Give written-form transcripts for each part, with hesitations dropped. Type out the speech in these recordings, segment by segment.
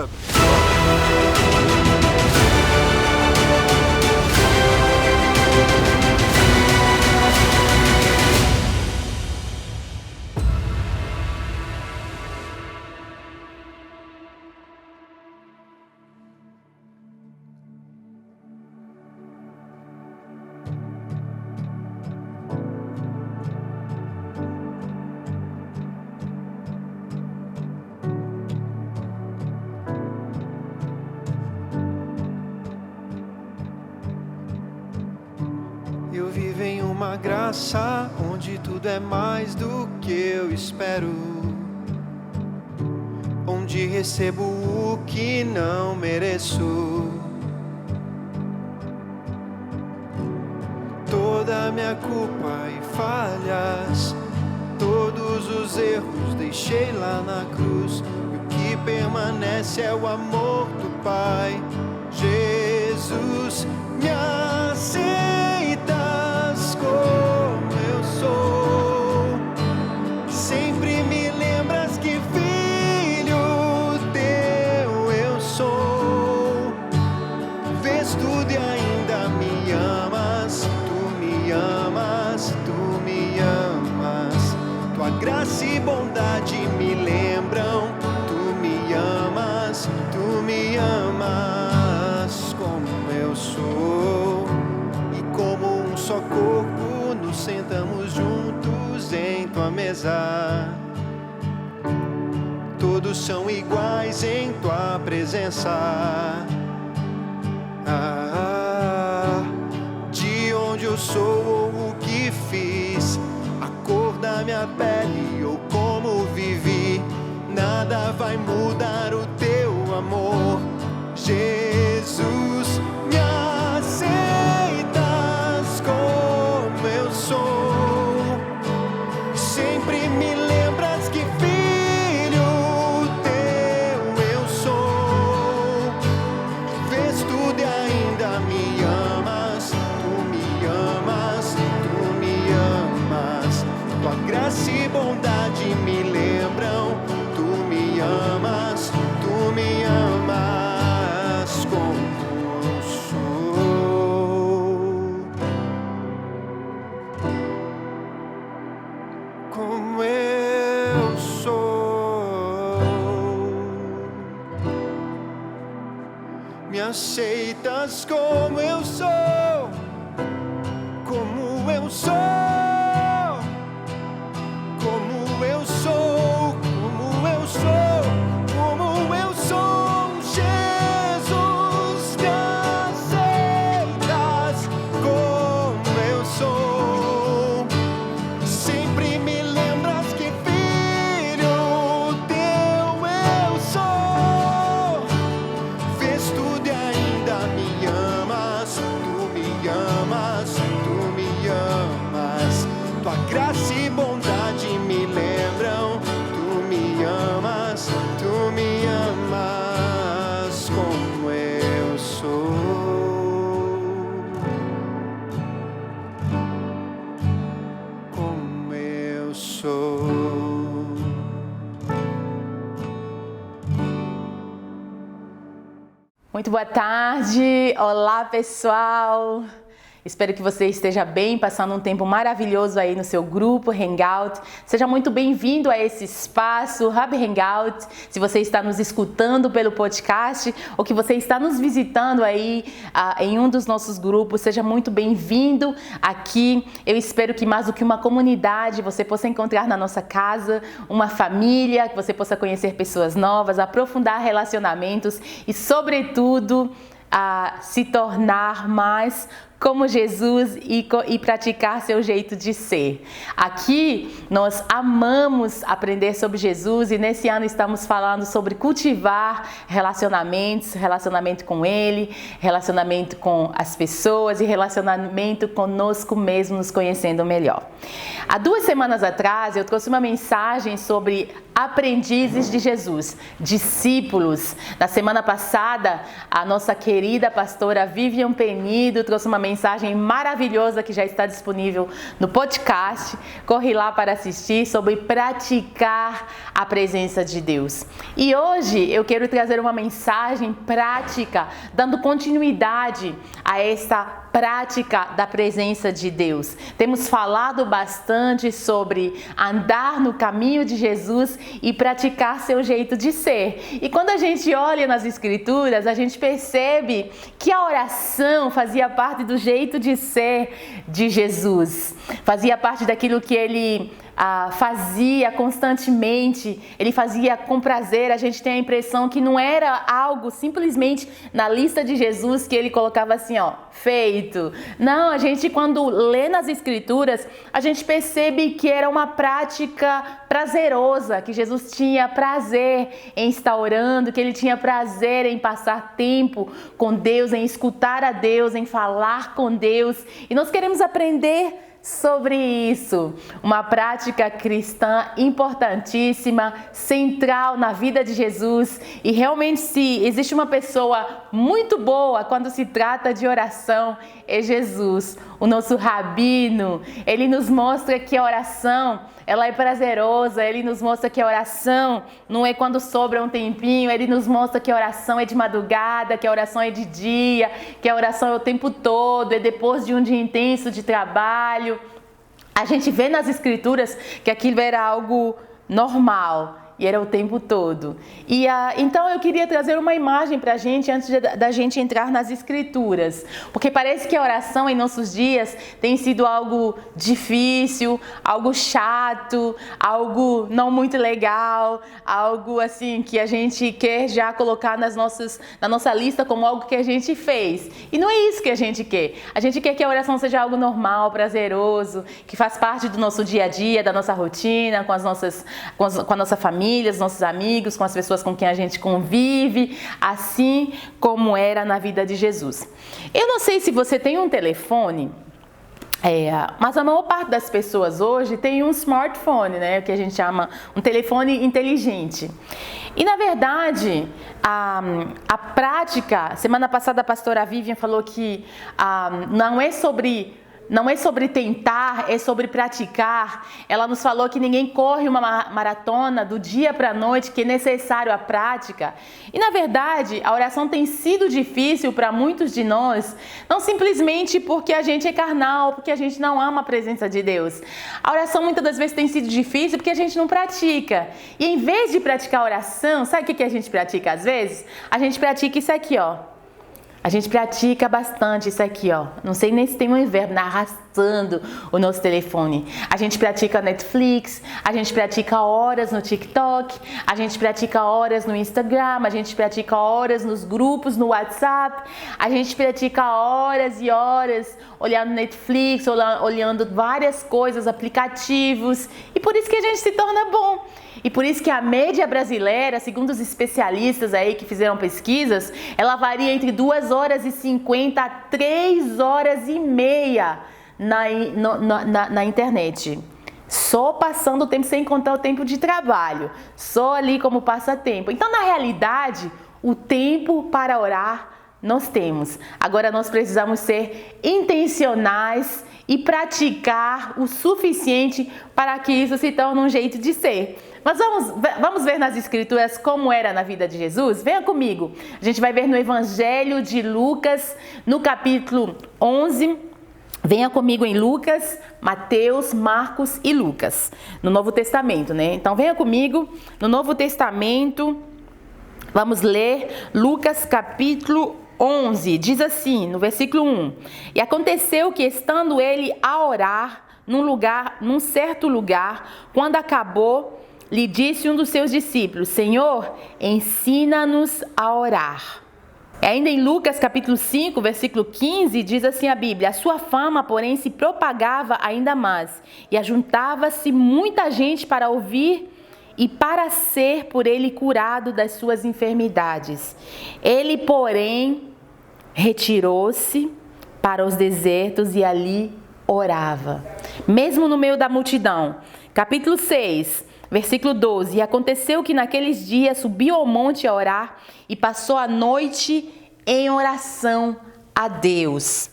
Club. Eu vivo em uma graça onde tudo é mais do que eu espero, onde recebo o que não mereço. Toda a minha culpa e falhas, todos os erros deixei lá na cruz, e o que permanece é o amor do Pai. Jesus, me aceitas como eu sou, sempre me lembras que filho teu eu sou. Vês tudo e ainda me amas, tu me amas, tu me amas. Tua graça e bondade me lembram, tu me amas, tu me amas como eu sou. E como um só corpo nos sentamos juntos em tua mesa, todos são iguais em tua presença. De onde eu sou ou o que fiz, a cor da minha pele ou como vivi, nada vai mudar o teu amor. Jesus, me aceitas como eu sou, sempre me lembras que filho teu eu sou. Vês tudo e ainda me amas, tu me amas, tu me amas. Tua graça e bondade me lembram, tu me amas, tu me amas como eu sou. Como eu sou. Me aceitas como eu sou, como eu sou, como eu sou, como eu sou, como eu sou. Jesus, me aceitas como eu sou, sempre me lembras que filho teu eu sou. Vês tudo e ainda me amas, tu me amas, tu me amas. Tua graça e bondade me lembram, tu me amas, tu me amas como eu sou. Como eu sou. Muito boa tarde, olá pessoal, espero que você esteja bem, passando um tempo maravilhoso aí no seu grupo Hangout. Seja muito bem-vindo a esse espaço, Hub Hangout. Se você está nos escutando pelo podcast ou que você está nos visitando aí em um dos nossos grupos, seja muito bem-vindo aqui. Eu espero que mais do que uma comunidade, você possa encontrar na nossa casa uma família, que você possa conhecer pessoas novas, aprofundar relacionamentos e, sobretudo, se tornar mais como Jesus e praticar seu jeito de ser. Aqui nós amamos aprender sobre Jesus e nesse ano estamos falando sobre cultivar relacionamentos, relacionamento com Ele, relacionamento com as pessoas e relacionamento conosco mesmo, nos conhecendo melhor. Há 2 semanas atrás eu trouxe uma mensagem sobre aprendizes de Jesus, discípulos. Na semana passada, a nossa querida pastora Vivian Penido trouxe uma mensagem mensagem maravilhosa que já está disponível no podcast. Corre lá para assistir sobre praticar a presença de Deus. E hoje eu quero trazer uma mensagem prática, dando continuidade a esta prática da presença de Deus. Temos falado bastante sobre andar no caminho de Jesus e praticar seu jeito de ser. E quando a gente olha nas Escrituras, a gente percebe que a oração fazia parte do jeito de ser de Jesus. Fazia parte daquilo que ele fazia constantemente, ele fazia com prazer. A gente tem a impressão que não era algo simplesmente na lista de Jesus que ele colocava assim, feito. Não, a gente quando lê nas Escrituras, a gente percebe que era uma prática prazerosa, que Jesus tinha prazer em estar orando, que ele tinha prazer em passar tempo com Deus, em escutar a Deus, em falar com Deus. E nós queremos aprender sobre isso, uma prática cristã importantíssima, central na vida de Jesus. E realmente, se existe uma pessoa muito boa quando se trata de oração, é Jesus, o nosso rabino. Ele nos mostra que a oração, ela é prazerosa. Ele nos mostra que a oração não é quando sobra um tempinho. Ele nos mostra que a oração é de madrugada, que a oração é de dia, que a oração é o tempo todo, é depois de um dia intenso de trabalho. A gente vê nas Escrituras que aquilo era algo normal. E era o tempo todo. Então eu queria trazer uma imagem para a gente antes da gente entrar nas Escrituras. Porque parece que a oração em nossos dias tem sido algo difícil, algo chato, algo não muito legal, algo assim que a gente quer já colocar na nossa lista como algo que a gente fez. E não é isso que a gente quer. A gente quer que a oração seja algo normal, prazeroso, que faz parte do nosso dia a dia, da nossa rotina, com a nossa família, os nossos amigos, com as pessoas com quem a gente convive, assim como era na vida de Jesus. Eu não sei se você tem um telefone, mas a maior parte das pessoas hoje tem um smartphone, né, o que a gente chama um telefone inteligente. E na verdade, a prática, semana passada a pastora Vivian falou que não é sobre tentar, é sobre praticar. Ela nos falou que ninguém corre uma maratona do dia para a noite, que é necessário a prática. E na verdade, a oração tem sido difícil para muitos de nós, não simplesmente porque a gente é carnal, porque a gente não ama a presença de Deus. A oração muitas das vezes tem sido difícil porque a gente não pratica. E em vez de praticar a oração, sabe o que a gente pratica às vezes? A gente pratica isso aqui, A gente pratica bastante isso aqui, Não sei nem se tem um verbo, arrastando o nosso telefone. A gente pratica Netflix, a gente pratica horas no TikTok, a gente pratica horas no Instagram, a gente pratica horas nos grupos, no WhatsApp, a gente pratica horas e horas olhando Netflix, olhando várias coisas, aplicativos. E por isso que a gente se torna bom. E por isso que a média brasileira, segundo os especialistas aí que fizeram pesquisas, ela varia entre 2 horas e 50 a 3 horas e meia na internet. Só passando o tempo, sem contar o tempo de trabalho. Só ali como passatempo. Então, na realidade, o tempo para orar nós temos. Agora nós precisamos ser intencionais e praticar o suficiente para que isso se torne um jeito de ser. Mas vamos ver nas Escrituras como era na vida de Jesus? Venha comigo. A gente vai ver no Evangelho de Lucas, no capítulo 11. Venha comigo em Lucas, Mateus, Marcos e Lucas, no Novo Testamento, né? Então venha comigo no Novo Testamento. Vamos ler Lucas capítulo 11, diz assim, no versículo 1. E aconteceu que, estando ele a orar num certo lugar, quando acabou, lhe disse um dos seus discípulos: Senhor, ensina-nos a orar. Ainda em Lucas capítulo 5, versículo 15, diz assim a Bíblia: a sua fama, porém, se propagava ainda mais, e ajuntava-se muita gente para ouvir e para ser por ele curado das suas enfermidades. Ele, porém, retirou-se para os desertos e ali orava, mesmo no meio da multidão. Capítulo 6, versículo 12. E aconteceu que naqueles dias subiu ao monte a orar e passou a noite em oração a Deus.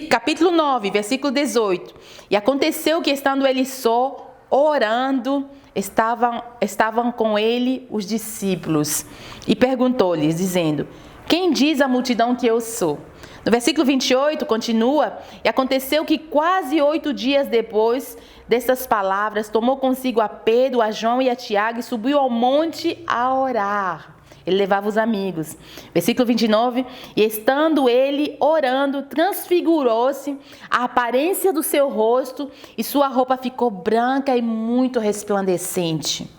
Capítulo 9, versículo 18. E aconteceu que, estando ele só, orando, estavam com ele os discípulos. E perguntou-lhes, dizendo: quem diz a multidão que eu sou? No versículo 28, continua: e aconteceu que quase 8 dias depois dessas palavras, tomou consigo a Pedro, a João e a Tiago e subiu ao monte a orar. Ele levava os amigos. Versículo 29, e estando ele orando, transfigurou-se a aparência do seu rosto e sua roupa ficou branca e muito resplandecente.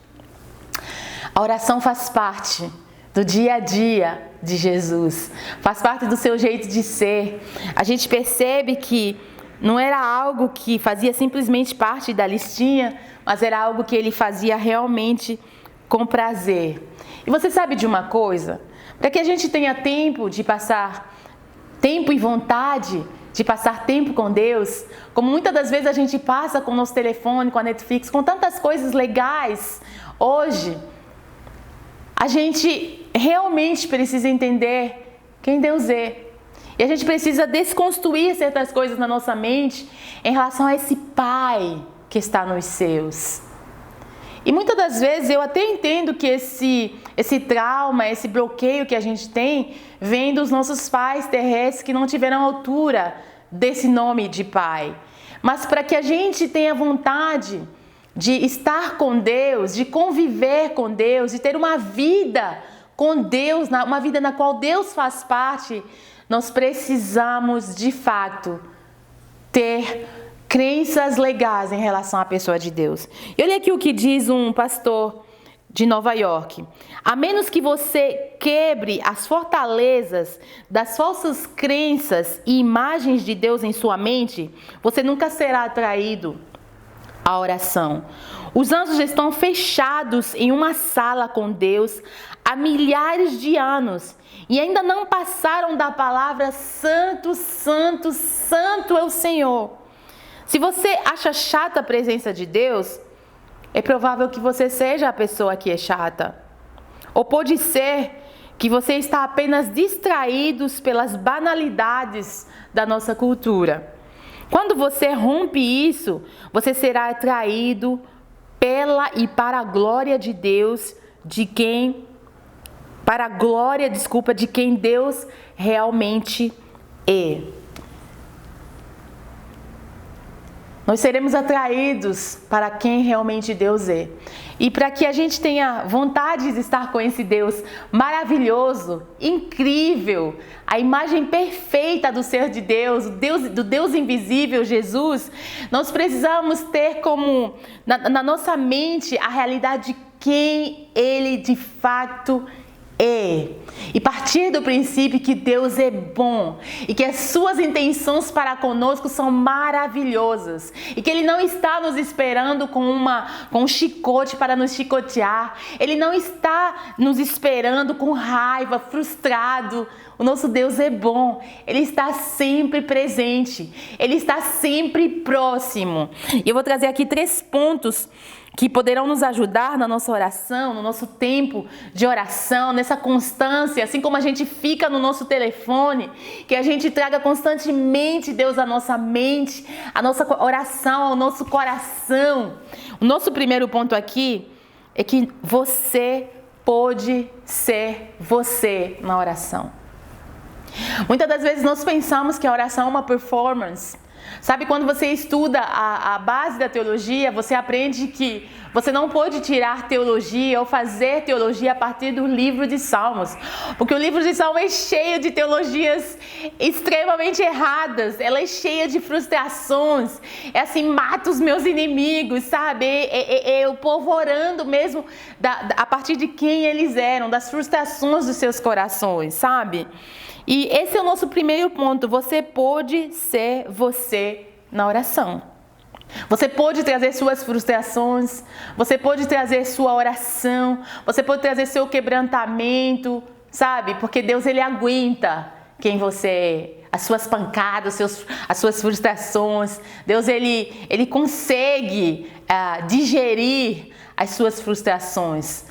A oração faz parte do dia a dia de Jesus, faz parte do seu jeito de ser. A gente percebe que não era algo que fazia simplesmente parte da listinha, mas era algo que ele fazia realmente com prazer. E você sabe de uma coisa? Para que a gente tenha tempo de passar tempo e vontade de passar tempo com Deus, como muitas das vezes a gente passa com o nosso telefone, com a Netflix, com tantas coisas legais hoje, a gente realmente precisa entender quem Deus é. E a gente precisa desconstruir certas coisas na nossa mente em relação a esse Pai que está nos céus. E muitas das vezes eu até entendo que esse trauma, esse bloqueio que a gente tem, vem dos nossos pais terrestres que não tiveram altura desse nome de Pai. Mas para que a gente tenha vontade de estar com Deus, de conviver com Deus, de ter uma vida com Deus, uma vida na qual Deus faz parte, nós precisamos de fato ter crenças legais em relação à pessoa de Deus. E olha aqui o que diz um pastor de Nova York: a menos que você quebre as fortalezas das falsas crenças e imagens de Deus em sua mente, você nunca será atraído à oração. Os anjos estão fechados em uma sala com Deus há milhares de anos e ainda não passaram da palavra santo, santo, santo é o Senhor. Se você acha chata a presença de Deus, é provável que você seja a pessoa que é chata. Ou pode ser que você está apenas distraído pelas banalidades da nossa cultura. Quando você rompe isso, você será atraído pela e para a glória de Deus, de quem Deus realmente é. Nós seremos atraídos para quem realmente Deus é. E para que a gente tenha vontade de estar com esse Deus maravilhoso, incrível, a imagem perfeita do ser de Deus, do Deus invisível, Jesus, nós precisamos ter como na nossa mente a realidade de quem Ele de fato é. E partir do princípio que Deus é bom e que as suas intenções para conosco são maravilhosas e que Ele não está nos esperando com um chicote para nos chicotear. Ele não está nos esperando com raiva, frustrado. O nosso Deus é bom. Ele está sempre presente. Ele está sempre próximo. E eu vou trazer aqui 3 pontos que poderão nos ajudar na nossa oração, no nosso tempo de oração, nessa constância, assim como a gente fica no nosso telefone, que a gente traga constantemente Deus à nossa mente, à nossa oração, ao nosso coração. O nosso primeiro ponto aqui é que você pode ser você na oração. Muitas das vezes nós pensamos que a oração é uma performance. Sabe, quando você estuda a base da teologia, você aprende que você não pode tirar teologia ou fazer teologia a partir do livro de Salmos. Porque o livro de Salmos é cheio de teologias extremamente erradas. Ela é cheia de frustrações. É assim, mata os meus inimigos, sabe? É o povo orando mesmo a partir de quem eles eram, das frustrações dos seus corações, sabe? E esse é o nosso primeiro ponto. Você pode ser você na oração. Você pode trazer suas frustrações, você pode trazer sua oração, você pode trazer seu quebrantamento, sabe? Porque Deus, Ele aguenta quem você é, as suas pancadas, as suas frustrações. Deus, Ele consegue digerir as suas frustrações.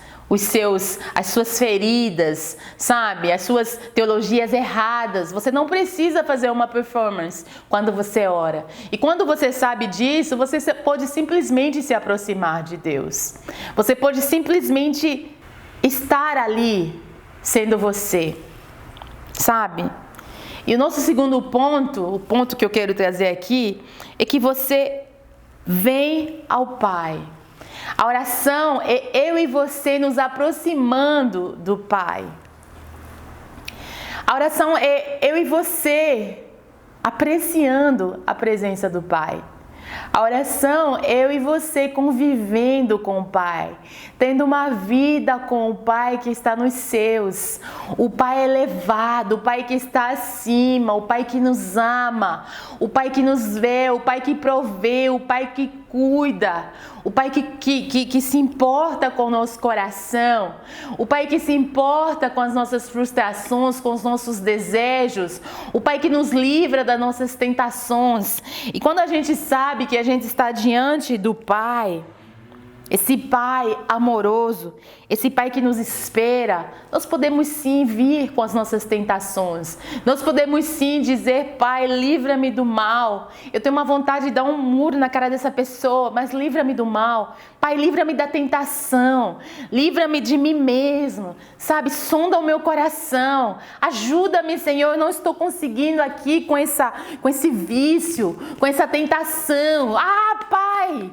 as suas feridas, sabe? As suas teologias erradas. Você não precisa fazer uma performance quando você ora. E quando você sabe disso, você pode simplesmente se aproximar de Deus. Você pode simplesmente estar ali sendo você, sabe? E o nosso segundo ponto, o ponto que eu quero trazer aqui, é que você vem ao Pai. A oração é eu e você nos aproximando do Pai. A oração é eu e você apreciando a presença do Pai. A oração é eu e você convivendo com o Pai, tendo uma vida com o Pai que está nos céus, o Pai elevado, o Pai que está acima, o Pai que nos ama, o Pai que nos vê, o Pai que provê, o Pai que cuida, o Pai que se importa com o nosso coração, o Pai que se importa com as nossas frustrações, com os nossos desejos, o Pai que nos livra das nossas tentações. E quando a gente sabe que a gente está diante do Pai, esse Pai amoroso, esse Pai que nos espera, nós podemos sim vir com as nossas tentações. Nós podemos sim dizer: Pai, livra-me do mal. Eu tenho uma vontade de dar um muro na cara dessa pessoa, mas livra-me do mal. Pai, livra-me da tentação. Livra-me de mim mesmo. Sabe, sonda o meu coração. Ajuda-me, Senhor. Eu não estou conseguindo aqui com esse vício, com essa tentação. Ah, Pai,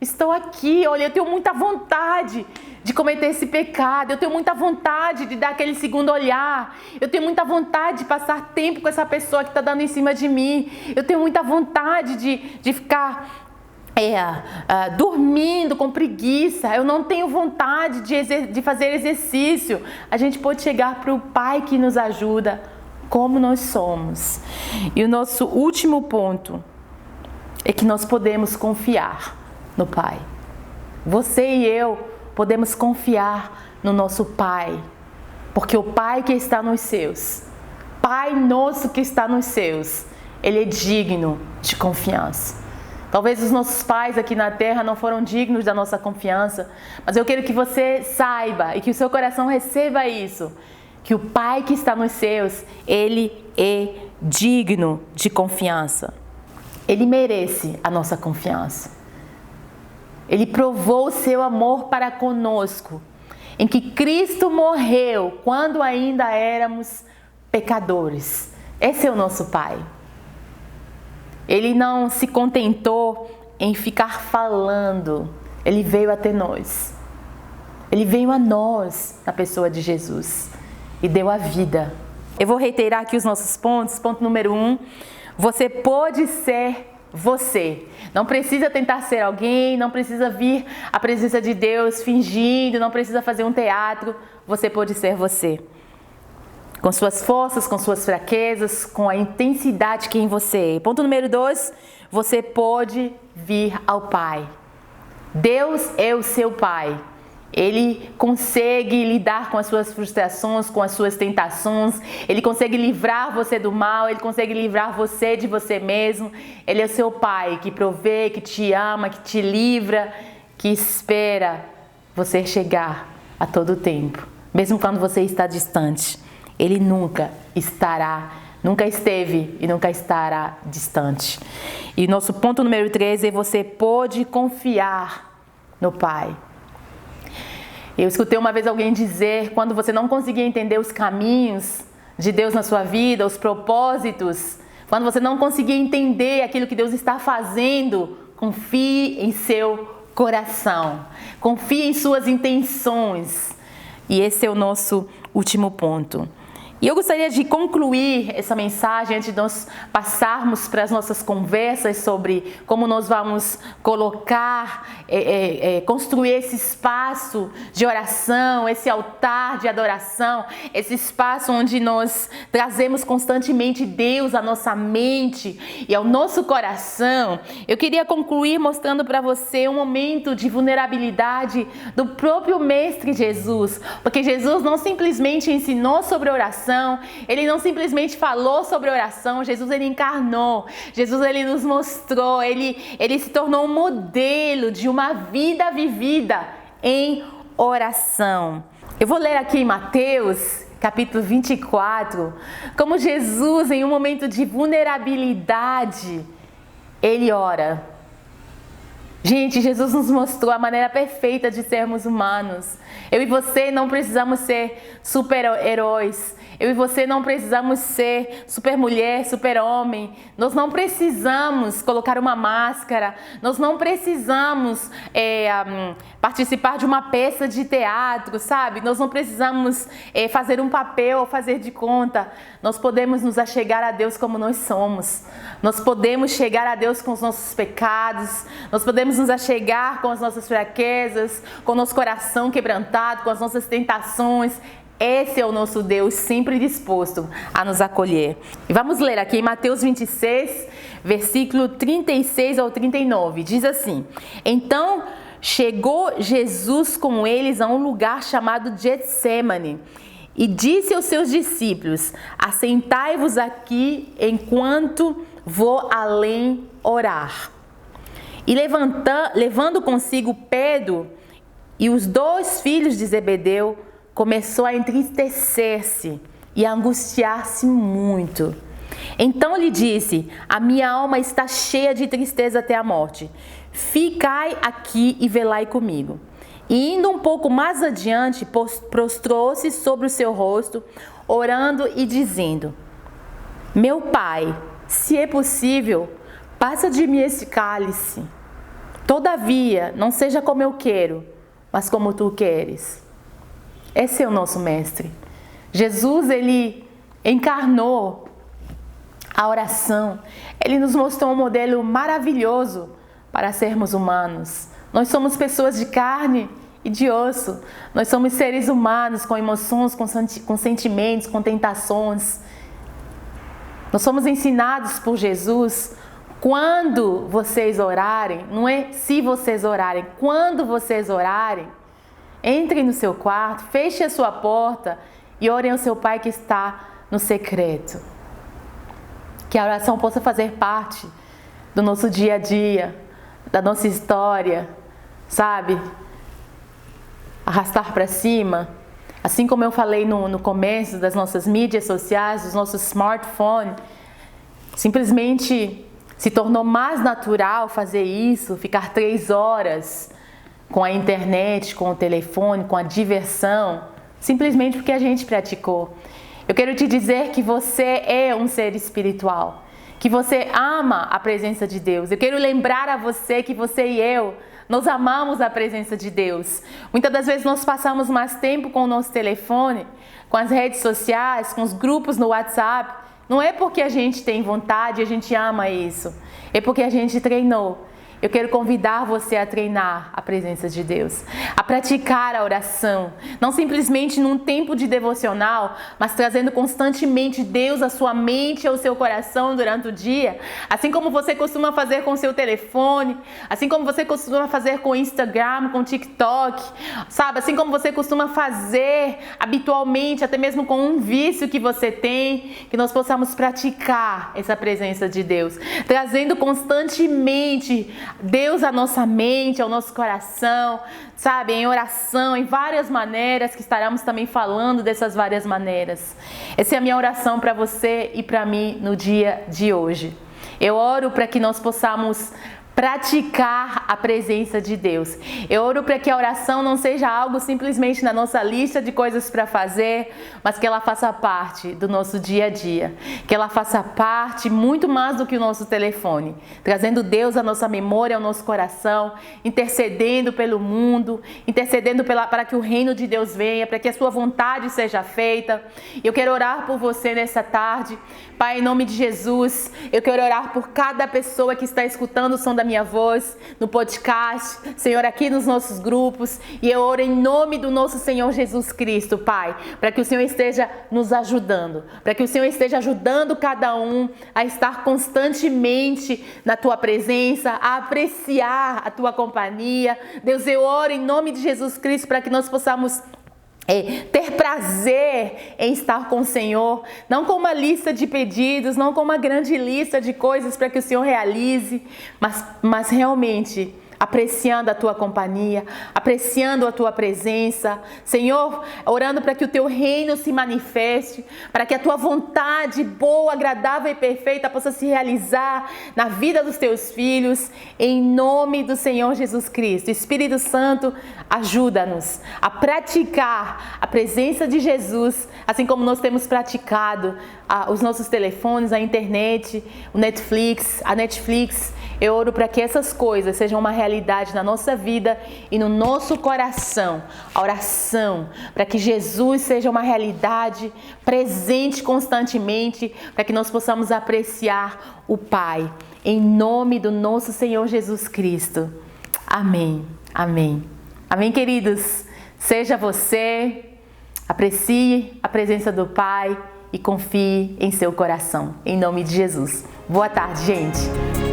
estou aqui, olha, eu tenho muita vontade de cometer esse pecado, eu tenho muita vontade de dar aquele segundo olhar, eu tenho muita vontade de passar tempo com essa pessoa que está dando em cima de mim, eu tenho muita vontade de ficar dormindo com preguiça, eu não tenho vontade de fazer exercício. A gente pode chegar para o Pai que nos ajuda como nós somos. E o nosso último ponto é que nós podemos confiar no Pai. Você e eu podemos confiar no nosso Pai, porque o Pai que está nos céus, Pai nosso que está nos céus, Ele é digno de confiança. Talvez os nossos pais aqui na terra não foram dignos da nossa confiança, mas eu quero que você saiba e que o seu coração receba isso, que o Pai que está nos céus, Ele é digno de confiança. Ele merece a nossa confiança. Ele provou o seu amor para conosco, em que Cristo morreu quando ainda éramos pecadores. Esse é o nosso Pai. Ele não se contentou em ficar falando, Ele veio até nós. Ele veio a nós na pessoa de Jesus e deu a vida. Eu vou reiterar aqui os nossos pontos. Ponto número 1, você pode ser você. Não precisa tentar ser alguém, não precisa vir à presença de Deus fingindo, não precisa fazer um teatro. Você pode ser você. Com suas forças, com suas fraquezas, com a intensidade que em você é. Ponto número 2, você pode vir ao Pai. Deus é o seu Pai. Ele consegue lidar com as suas frustrações, com as suas tentações. Ele consegue livrar você do mal. Ele consegue livrar você de você mesmo. Ele é o seu Pai que provê, que te ama, que te livra, que espera você chegar a todo tempo. Mesmo quando você está distante. Ele nunca esteve e nunca estará distante. E nosso ponto número 3 é você pode confiar no Pai. Eu escutei uma vez alguém dizer, quando você não conseguia entender os caminhos de Deus na sua vida, os propósitos, quando você não conseguia entender aquilo que Deus está fazendo, confie em seu coração, confie em suas intenções. E esse é o nosso último ponto. E eu gostaria de concluir essa mensagem antes de nós passarmos para as nossas conversas sobre como nós vamos colocar, construir esse espaço de oração, esse altar de adoração, esse espaço onde nós trazemos constantemente Deus à nossa mente e ao nosso coração. Eu queria concluir mostrando para você um momento de vulnerabilidade do próprio Mestre Jesus, porque Jesus não simplesmente ensinou sobre oração, Ele não simplesmente falou sobre oração, Jesus Ele encarnou, Jesus Ele nos mostrou, Ele se tornou um modelo de uma vida vivida em oração. Eu vou ler aqui em Mateus, capítulo 24, como Jesus, em um momento de vulnerabilidade, ele ora. Gente, Jesus nos mostrou a maneira perfeita de sermos humanos. Eu e você não precisamos ser super-heróis. Eu e você não precisamos ser super-mulher, super-homem. Nós não precisamos colocar uma máscara. Nós não precisamos participar de uma peça de teatro, sabe? Nós não precisamos fazer um papel ou fazer de conta. Nós podemos nos achegar a Deus como nós somos. Nós podemos chegar a Deus com os nossos pecados. Nós podemos nos achegar com as nossas fraquezas, com o nosso coração quebrantado, com as nossas tentações. Esse é o nosso Deus, sempre disposto a nos acolher. E vamos ler aqui em Mateus 26, versículo 36 ao 39. Diz assim: Então chegou Jesus com eles a um lugar chamado Getsêmani e disse aos seus discípulos: Assentai-vos aqui enquanto vou além orar. E levando consigo Pedro e os 2 filhos de Zebedeu, começou a entristecer-se e a angustiar-se muito. Então lhe disse: A minha alma está cheia de tristeza até a morte. Ficai aqui e velai comigo. E indo um pouco mais adiante, prostrou-se sobre o seu rosto, orando e dizendo: Meu Pai, se é possível, passa de mim esse cálice. Todavia, não seja como eu quero, mas como tu queres. Esse é o nosso mestre. Jesus, ele encarnou a oração. Ele nos mostrou um modelo maravilhoso para sermos humanos. Nós somos pessoas de carne e de osso. Nós somos seres humanos com emoções, com sentimentos, com tentações. Nós somos ensinados por Jesus. Quando vocês orarem, não é se vocês orarem, quando vocês orarem, entrem no seu quarto, feche a sua porta e orem ao seu Pai que está no secreto. Que a oração possa fazer parte do nosso dia a dia, da nossa história, sabe? Arrastar para cima. Assim como eu falei no começo das nossas mídias sociais, dos nossos smartphones, simplesmente se tornou mais natural fazer isso, ficar 3 horas com a internet, com o telefone, com a diversão, simplesmente porque a gente praticou. Eu quero te dizer que você é um ser espiritual, que você ama a presença de Deus. Eu quero lembrar a você que você e eu, nós amamos a presença de Deus. Muitas das vezes nós passamos mais tempo com o nosso telefone, com as redes sociais, com os grupos no WhatsApp. Não é porque a gente tem vontade, a gente ama isso. É porque a gente treinou. Eu quero convidar você a treinar a presença de Deus, a praticar a oração, não simplesmente num tempo de devocional, mas trazendo constantemente Deus à sua mente e ao seu coração durante o dia, assim como você costuma fazer com o seu telefone, assim como você costuma fazer com o Instagram, com o TikTok, sabe? Assim como você costuma fazer habitualmente, até mesmo com um vício que você tem, que nós possamos praticar essa presença de Deus, trazendo constantemente Deus à nossa mente, ao nosso coração, sabe, em oração, em várias maneiras, que estaremos também falando dessas várias maneiras. Essa é a minha oração para você e para mim no dia de hoje. Eu oro para que nós possamos praticar a presença de Deus. Eu oro para que a oração não seja algo simplesmente na nossa lista de coisas para fazer, mas que ela faça parte do nosso dia a dia. Que ela faça parte muito mais do que o nosso telefone, trazendo Deus à nossa memória, ao nosso coração, intercedendo pelo mundo, intercedendo para que o reino de Deus venha, para que a sua vontade seja feita. Eu quero orar por você nessa tarde. Pai, em nome de Jesus, eu quero orar por cada pessoa que está escutando o som da minha voz, no podcast, Senhor, aqui nos nossos grupos, e eu oro em nome do nosso Senhor Jesus Cristo, Pai, para que o Senhor esteja nos ajudando, para que o Senhor esteja ajudando cada um a estar constantemente na Tua presença, a apreciar a Tua companhia. Deus, eu oro em nome de Jesus Cristo para que nós possamos ter prazer em estar com o Senhor, não com uma lista de pedidos, não com uma grande lista de coisas para que o Senhor realize, mas realmente apreciando a tua companhia, apreciando a tua presença. Senhor, orando para que o teu reino se manifeste, para que a tua vontade boa, agradável e perfeita possa se realizar na vida dos teus filhos, em nome do Senhor Jesus Cristo. Espírito Santo, ajuda-nos a praticar a presença de Jesus, assim como nós temos praticado os nossos telefones, a internet, a Netflix. Eu oro para que essas coisas sejam uma realidade na nossa vida e no nosso coração. A oração para que Jesus seja uma realidade presente constantemente, para que nós possamos apreciar o Pai. Em nome do nosso Senhor Jesus Cristo. Amém. Amém. Amém, queridos? Seja você, aprecie a presença do Pai e confie em seu coração. Em nome de Jesus. Boa tarde, gente.